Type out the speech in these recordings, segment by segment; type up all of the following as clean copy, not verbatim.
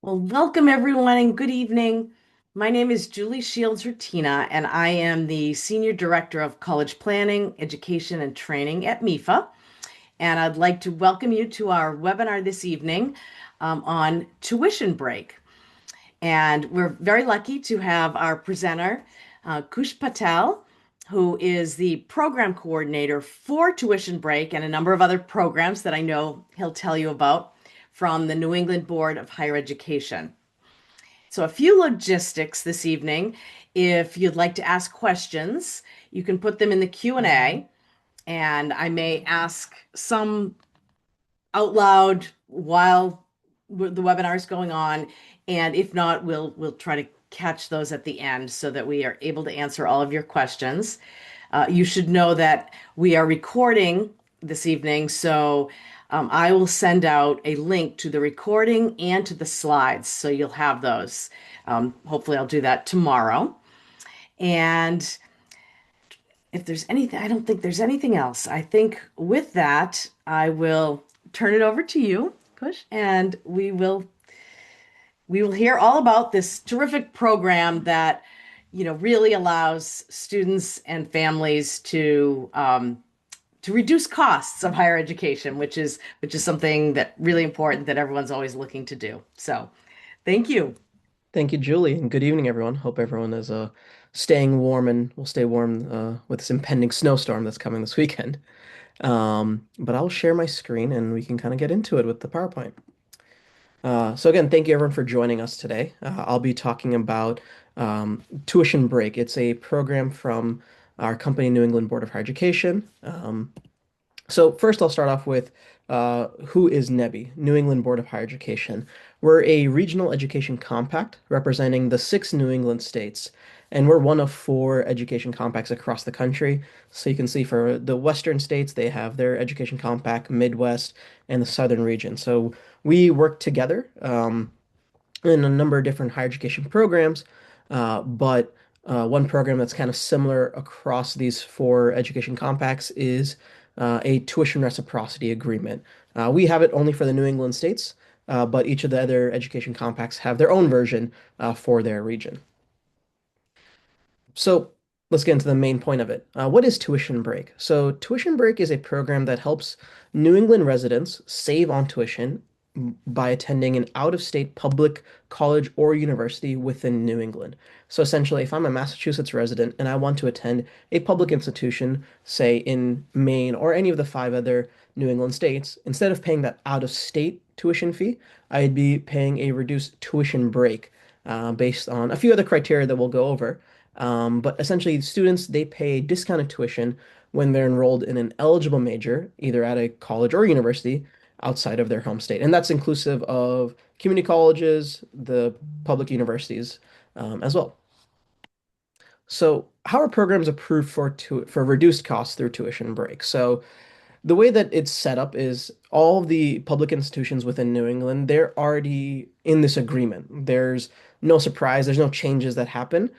Well, welcome everyone and good evening. My name is Julie Shields Rutina, and I am the Senior Director of College Planning, Education, and Training at MEFA. And I'd like to welcome you to our webinar this evening on tuition break. And we're very lucky to have our presenter, Kush Patel, who is the program coordinator for Tuition Break and a number of other programs that I know he'll tell you about from the New England Board of Higher Education. So, a few logistics this evening. If you'd like to ask questions, you can put them in the Q&A, and I may ask some out loud while the webinar is going on, and if not, we'll try to catch those at the end so that we are able to answer all of your questions. You should know that we are recording this evening, so I will send out a link to the recording and to the slides, so you'll have those. Hopefully, I'll do that tomorrow. And if there's anything, I don't think there's anything else. I think with that, I will turn it over to you, Kush, and we will hear all about this terrific program that really allows students and families to reduce costs of higher education, which is something that really important that everyone's always looking to do. So, thank you. Thank you, Julie, and good evening, everyone. Hope everyone is staying warm and will stay warm with this impending snowstorm that's coming this weekend. But I'll share my screen and we can kind of get into it with the PowerPoint. So again, thank you everyone for joining us today. I'll be talking about Tuition Break. It's a program from our company, New England Board of Higher Education. So first, I'll start off with who is NEBI, New England Board of Higher Education. We're a regional education compact representing the six New England states, and we're one of four education compacts across the country. So you can see for the Western states, they have their education compact, Midwest, and the Southern region. So we work together in a number of different higher education programs, but one program that's kind of similar across these four education compacts is a tuition reciprocity agreement. We have it only for the New England states, but each of the other education compacts have their own version for their region. So let's get into the main point of it. What is Tuition Break? So Tuition Break is a program that helps New England residents save on tuition by attending an out-of-state public college or university within New England. So essentially, if I'm a Massachusetts resident and I want to attend a public institution, say in Maine or any of the five other New England states, instead of paying that out-of-state tuition fee, I'd be paying a reduced tuition break based on a few other criteria that we'll go over. But essentially, students, they pay discounted tuition when they're enrolled in an eligible major, either at a college or university outside of their home state. And that's inclusive of community colleges, the public universities as well. So how are programs approved for reduced costs through tuition break? So the way that it's set up is all of the public institutions within New England, they're already in this agreement. There's no surprise, there's no changes that happen.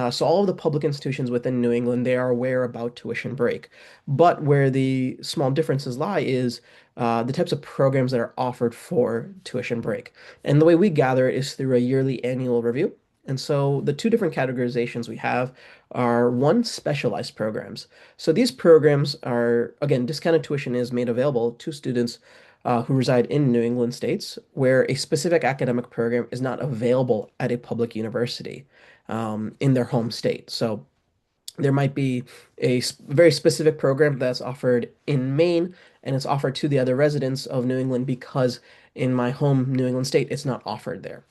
So all of the public institutions within New England, they are aware about tuition break. But where the small differences lie is the types of programs that are offered for tuition break. And the way we gather it is through a yearly annual review. And so the two different categorizations we have are one, specialized programs. So these programs are, again, discounted tuition is made available to students who reside in New England states where a specific academic program is not available at a public university in their home state. So there might be a very specific program that's offered in Maine and it's offered to the other residents of New England because in my home New England state, it's not offered there.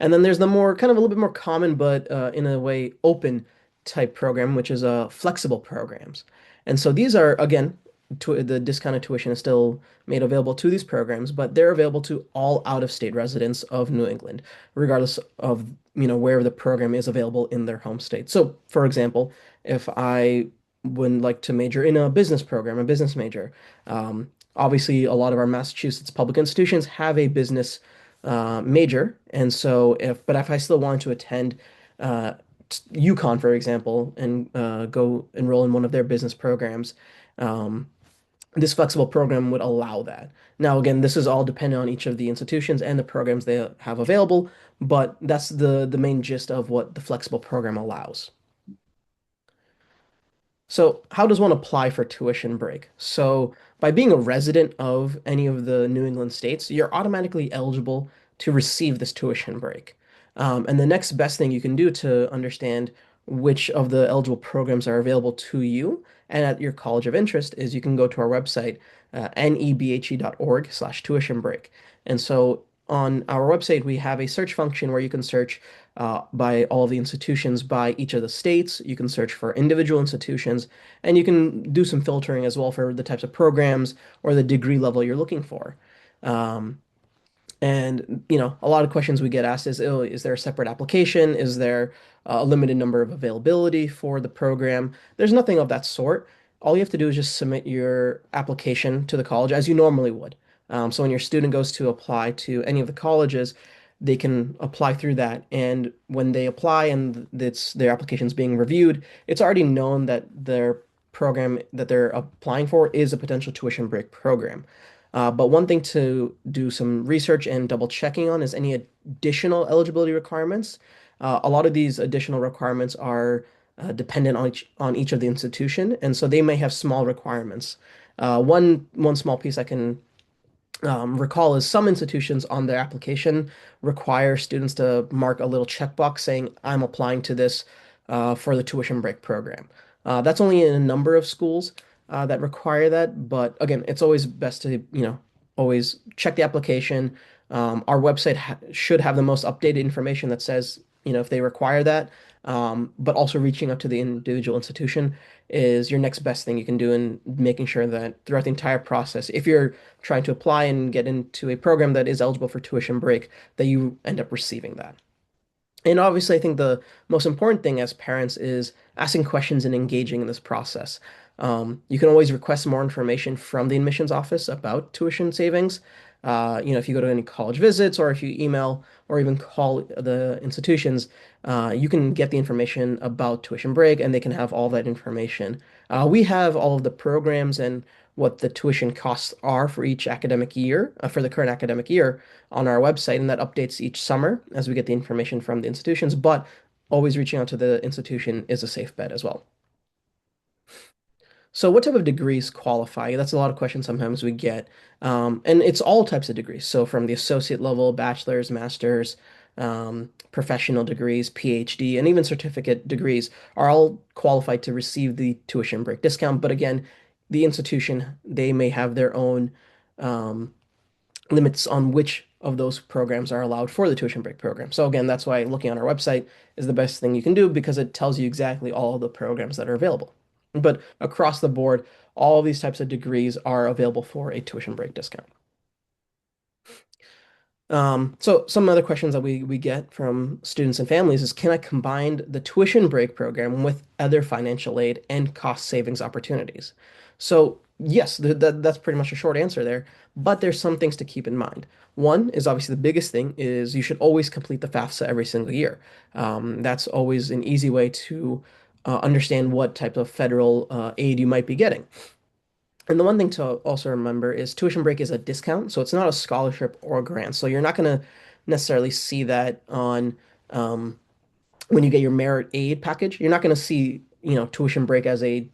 And then there's the more kind of a little bit more common, but in a way open type program, which is flexible programs. And so these are, again, the discounted tuition is still made available to these programs, but they're available to all out-of-state residents of New England, regardless of, where the program is available in their home state. So, for example, if I would like to major in a business program, a business major, obviously a lot of our Massachusetts public institutions have a business major. And so but if I still want to attend UConn, for example, and go enroll in one of their business programs, this flexible program would allow that. Now, again, this is all dependent on each of the institutions and the programs they have available, but that's the main gist of what the flexible program allows. So, how does one apply for tuition break? So, by being a resident of any of the New England states, you're automatically eligible to receive this tuition break. And the next best thing you can do to understand which of the eligible programs are available to you and at your college of interest is you can go to our website, nebhe.org/tuition break. And so on our website, we have a search function where you can search by all the institutions by each of the states. You can search for individual institutions, and you can do some filtering as well for the types of programs or the degree level you're looking for. Um, and a lot of questions we get asked is, oh, is there a separate application? Is there a limited number of availability for the program? There's nothing of that sort. All you have to do is just submit your application to the college as you normally would. So when your student goes to apply to any of the colleges, they can apply through that. And when they apply and their application is being reviewed, it's already known that their program that they're applying for is a potential tuition break program. But one thing to do some research and double checking on is any additional eligibility requirements. A lot of these additional requirements are dependent on each of the institution, and so they may have small requirements. One small piece I can recall is some institutions on their application require students to mark a little checkbox saying, I'm applying to this for the tuition break program. That's only in a number of schools that require that, but again, it's always best to, always check the application. Our website ha should have the most updated information that says, if they require that. But also reaching out to the individual institution is your next best thing you can do in making sure that throughout the entire process, if you're trying to apply and get into a program that is eligible for tuition break, that you end up receiving that. And obviously, I think the most important thing as parents is asking questions and engaging in this process. You can always request more information from the admissions office about tuition savings. If you go to any college visits or if you email or even call the institutions, you can get the information about tuition break and they can have all that information. We have all of the programs and what the tuition costs are for each academic year, for the current academic year on our website, and that updates each summer as we get the information from the institutions. But always reaching out to the institution is a safe bet as well. So, what type of degrees qualify? That's a lot of questions sometimes we get. And it's all types of degrees. So, from the associate level, bachelor's, master's, professional degrees, PhD, and even certificate degrees are all qualified to receive the tuition break discount. But again, the institution, they may have their own um, limits on which of those programs are allowed for the tuition break program. So again, that's why looking on our website is the best thing you can do because it tells you exactly all the programs that are available. But across the board, all of these types of degrees are available for a tuition break discount. So some other questions that we get from students and families is, can I combine the tuition break program with other financial aid and cost savings opportunities? So yes, that's pretty much a short answer there, but there's some things to keep in mind. One is obviously the biggest thing is you should always complete the FAFSA every single year. That's always an easy way to understand what type of federal aid you might be getting. And the one thing to also remember is tuition break is a discount, so it's not a scholarship or a grant. So you're not going to necessarily see that on when you get your merit aid package. You're not going to see, tuition break as a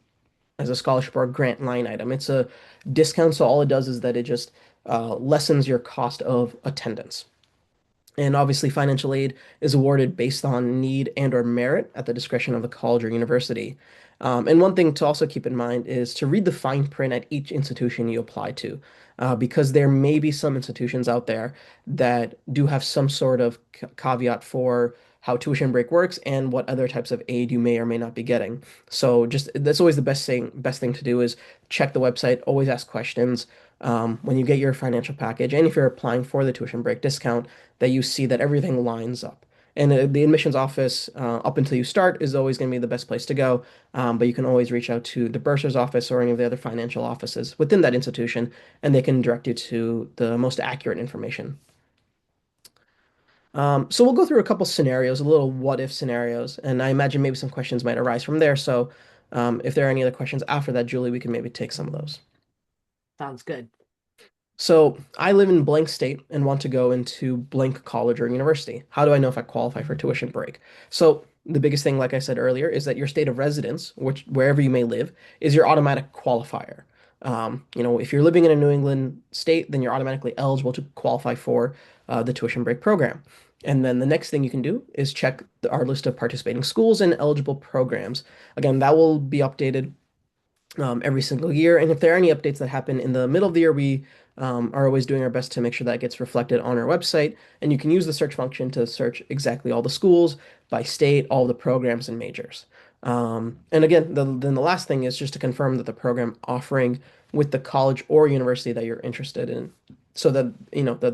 scholarship or a grant line item. It's a discount, so all it does is that it just lessens your cost of attendance. And obviously, financial aid is awarded based on need and or merit at the discretion of the college or university. And one thing to also keep in mind is to read the fine print at each institution you apply to, because there may be some institutions out there that do have some sort of caveat for how tuition break works and what other types of aid you may or may not be getting. So just that's always the best thing to do is check the website, always ask questions when you get your financial package, and if you're applying for the tuition break discount, that you see that everything lines up. And the admissions office, up until you start, is always going to be the best place to go. But you can always reach out to the bursar's office or any of the other financial offices within that institution, and they can direct you to the most accurate information. So we'll go through a couple scenarios, a little what if scenarios, and I imagine maybe some questions might arise from there. So if there are any other questions after that, Julie, we can maybe take some of those. Sounds good. So I live in blank state and want to go into blank college or university. How do I know if I qualify for tuition break? So the biggest thing, like I said earlier, is that your state of residence, which wherever you may live, is your automatic qualifier. If you're living in a New England state, then you're automatically eligible to qualify for the tuition break program. And then the next thing you can do is check our list of participating schools and eligible programs. Again, that will be updated every single year. And if there are any updates that happen in the middle of the year, we are always doing our best to make sure that gets reflected on our website. And you can use the search function to search exactly all the schools by state, all the programs and majors. And again, then the last thing is just to confirm that the program offering with the college or university that you're interested in, so that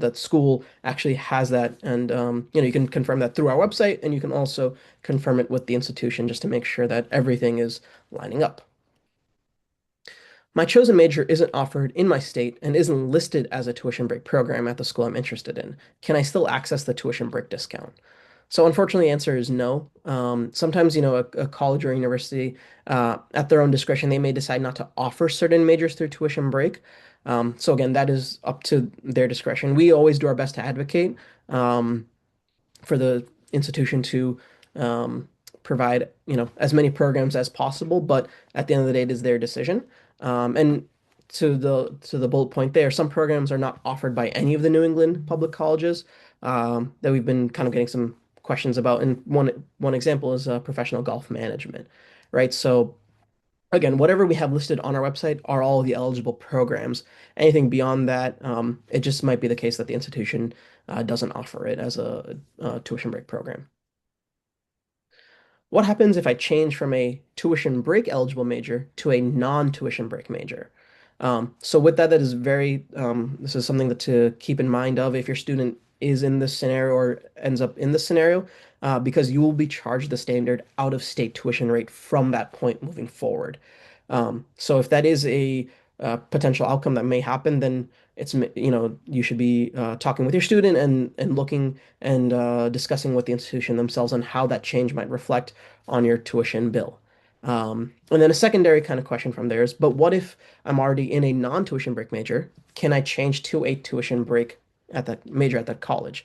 that school actually has that, and you can confirm that through our website, and you can also confirm it with the institution just to make sure that everything is lining up. My chosen major isn't offered in my state and isn't listed as a tuition break program at the school I'm interested in. Can I still access the tuition break discount? So unfortunately, the answer is no. Sometimes, a college or university, at their own discretion, they may decide not to offer certain majors through tuition break. So again, that is up to their discretion. We always do our best to advocate. Um, for the institution to um, provide, as many programs as possible. But at the end of the day, it is their decision. And to the bullet point there, some programs are not offered by any of the New England public colleges that we've been kind of getting some questions about. And one example is professional golf management, right? So again, whatever we have listed on our website are all the eligible programs. Anything beyond that, it just might be the case that the institution doesn't offer it as a tuition break program. What happens if I change from a tuition break eligible major to a non-tuition break major? So with that, this is something that to keep in mind of if your student is in this scenario or ends up in this scenario, because you will be charged the standard out-of-state tuition rate from that point moving forward. So if that is a potential outcome that may happen, then you should be talking with your student and looking and discussing with the institution themselves on how that change might reflect on your tuition bill. And then a secondary kind of question from there is, but what if I'm already in a non-tuition break major? Can I change to a tuition break at that major at that college?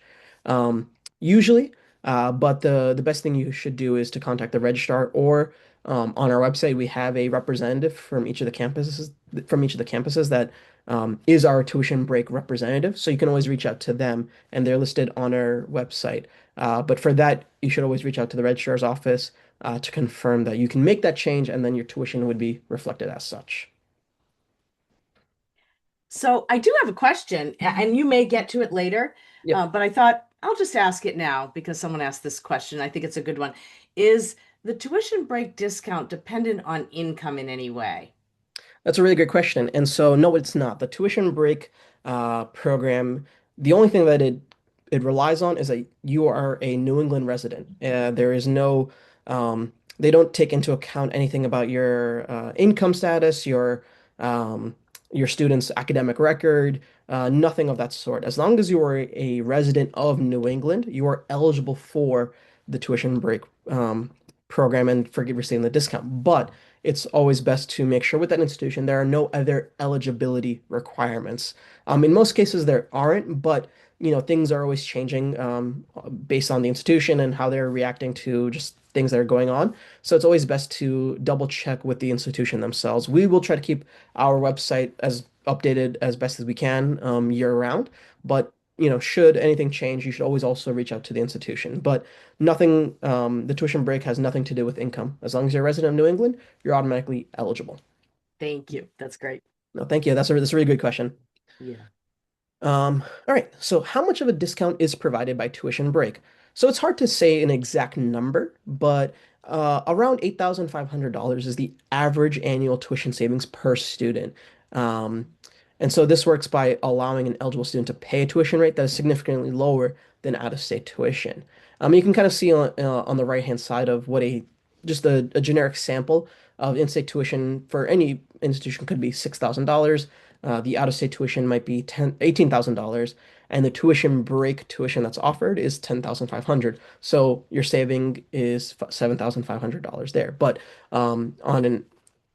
Usually, but the best thing you should do is to contact the registrar, or on our website we have a representative from each of the campuses that is our tuition break representative. So you can always reach out to them, and they're listed on our website. But for that, you should always reach out to the registrar's office to confirm that you can make that change, and then your tuition would be reflected as such. So I do have a question, and you may get to it later, Yep. but I thought I'll just ask it now because someone asked this question. I think it's a good one. Is the tuition break discount dependent on income in any way? That's a really great question. And so, no, it's not. The tuition break program, the only thing that it relies on is that you are a New England resident. There is no, they don't take into account anything about your income status, your student's academic record, nothing of that sort. As long as you are a resident of New England, you are eligible for the tuition break program and for receiving the discount. But it's always best to make sure with that institution there are no other eligibility requirements. In most cases, there aren't, but things are always changing based on the institution and how they're reacting to just things that are going on. So it's always best to double check with the institution themselves. We will try to keep our website as updated as best as we can year round, but should anything change, you should always also reach out to the institution. But nothing, the tuition break has nothing to do with income. As long as you're a resident of New England, you're automatically eligible. Thank you. That's great. No, thank you. That's a really good question. Yeah. All right. So how much of a discount is provided by tuition break? So it's hard to say an exact number, but around $8,500 is the average annual tuition savings per student. Um, and so this works by allowing an eligible student to pay a tuition rate that is significantly lower than out-of-state tuition. You can kind of see on the right-hand side of what just a generic sample of in-state tuition for any institution could be $6,000. The out-of-state tuition might be $18,000, and the tuition break tuition that's offered is 10,500. So your saving is $7,500 there. But on an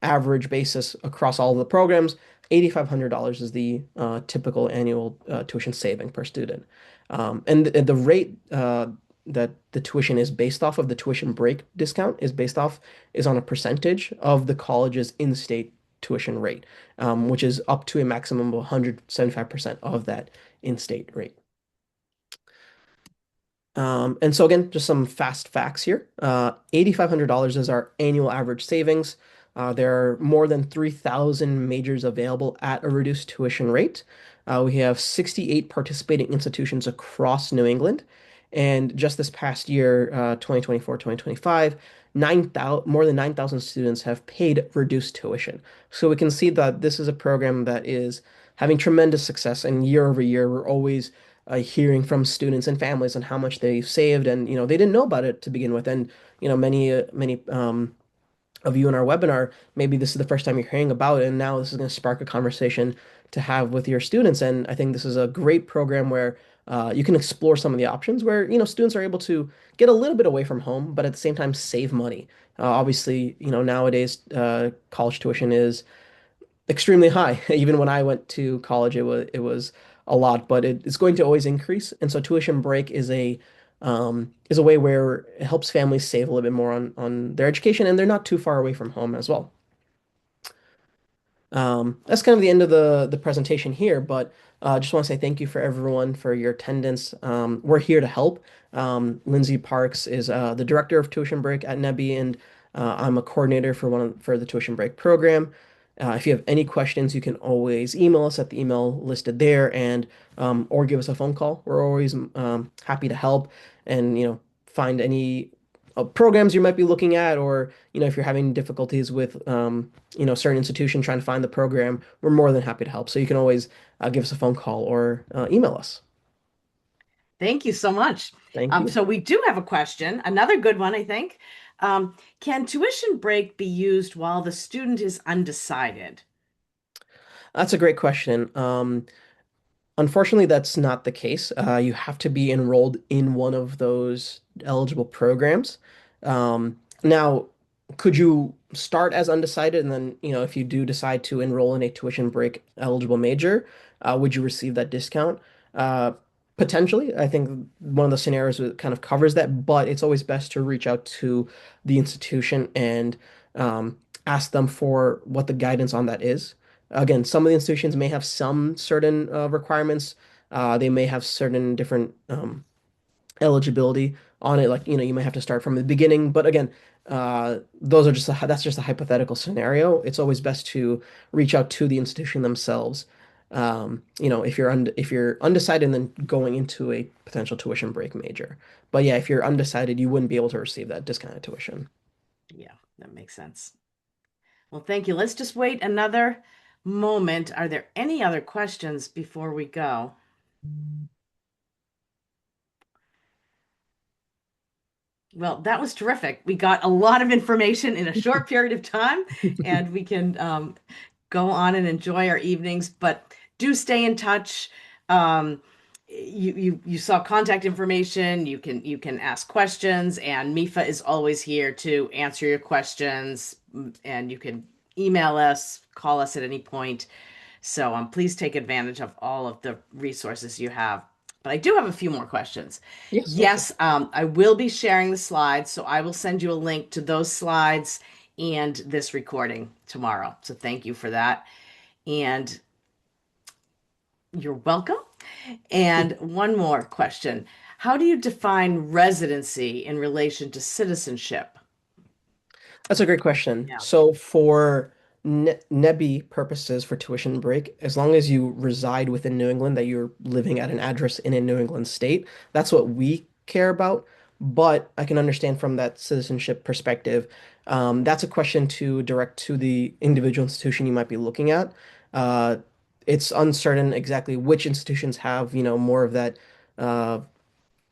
average basis across all of the programs, $8,500 is the typical annual tuition saving per student. And the rate that the tuition is based off of, the tuition break discount is on a percentage of the college's in-state tuition rate, which is up to a maximum of 175% of that in-state rate. And so again, just some fast facts here. $8,500 is our annual average savings. There are more than 3,000 majors available at a reduced tuition rate. We have 68 participating institutions across New England. And just this past year, 2024, 2025, 9,000, more than 9,000 students have paid reduced tuition. So we can see that this is a program that is having tremendous success. And year over year, we're always hearing from students and families on how much they've saved, and they didn't know about it to begin with. And many of you in our webinar, maybe this is the first time you're hearing about it, and now this is going to spark a conversation to have with your students. And I think this is a great program where you can explore some of the options where students are able to get a little bit away from home, but at the same time save money. Obviously, nowadays college tuition is extremely high. Even when I went to college, it was a lot, but it's going to always increase. And so tuition break is a way where it helps families save a little bit more on their education, and they're not too far away from home as well. That's kind of the end of the presentation here, but just want to say thank you for everyone for your attendance. We're here to help. Lindsay Parks is the director of tuition break at NEBI, and I'm a coordinator for the tuition break program. If you have any questions, you can always email us at the email listed there, and or give us a phone call. We're always happy to help and find any programs you might be looking at, or if you're having difficulties with certain institution trying to find the program, we're more than happy to help. So you can always give us a phone call or email us. Thank you so much. Thank you. So we do have a question, another good one, I think. Can tuition break be used while the student is undecided? That's a great question. Unfortunately, that's not the case. You have to be enrolled in one of those eligible programs. Now, could you start as undecided, and then, if you do decide to enroll in a tuition break eligible major, would you receive that discount? Uh, Potentially. I think one of the scenarios that kind of covers that, but it's always best to reach out to the institution and ask them for what the guidance on that is. Again, some of the institutions may have some certain requirements. They may have certain different eligibility on it. Like, you may have to start from the beginning. But again, that's just a hypothetical scenario. It's always best to reach out to the institution themselves. If you're undecided and then going into a potential tuition break major. But yeah, if you're undecided, you wouldn't be able to receive that discounted tuition. Yeah, that makes sense. Well, thank you. Let's just wait another moment. Are there any other questions before we go? Well, that was terrific. We got a lot of information in a short period of time, and we can go on and enjoy our evenings. But do stay in touch. You saw contact information. You can ask questions, and MEFA is always here to answer your questions. And you can email us, call us at any point. So please take advantage of all of the resources you have. But I do have a few more questions. Yes, Yes, I will be sharing the slides, so I will send you a link to those slides and this recording tomorrow. So thank you for that. And you're welcome. And one more question. How do you define residency in relation to citizenship? that's a great question. Yeah. So for NEBI purposes for tuition break, as long as you reside within New England, that you're living at an address in a New England state, that's what we care about. But I can understand from that citizenship perspective, that's a question to direct to the individual institution you might be looking at. Uh, it's uncertain exactly which institutions have, more of that uh,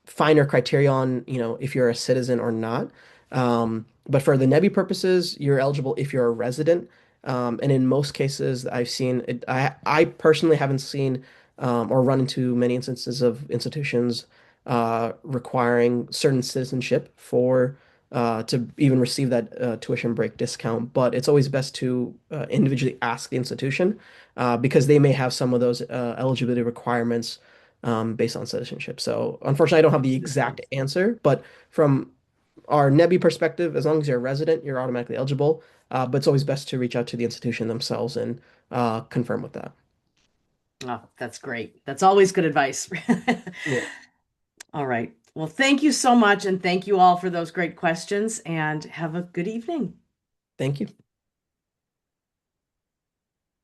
finer criteria on, if you're a citizen or not. But for the NEBI purposes, you're eligible if you're a resident. And in most cases, I've seen it, I personally haven't seen or run into many instances of institutions requiring certain citizenship for to even receive that tuition break discount. But it's always best to individually ask the institution because they may have some of those eligibility requirements based on citizenship. So unfortunately, I don't have the exact Understand. answer, but from our NEBI perspective, as long as you're a resident, you're automatically eligible. But it's always best to reach out to the institution themselves and confirm with that. Oh, that's great. That's always good advice. Yeah. All right. Well, thank you so much, and thank you all for those great questions, and have a good evening. Thank you.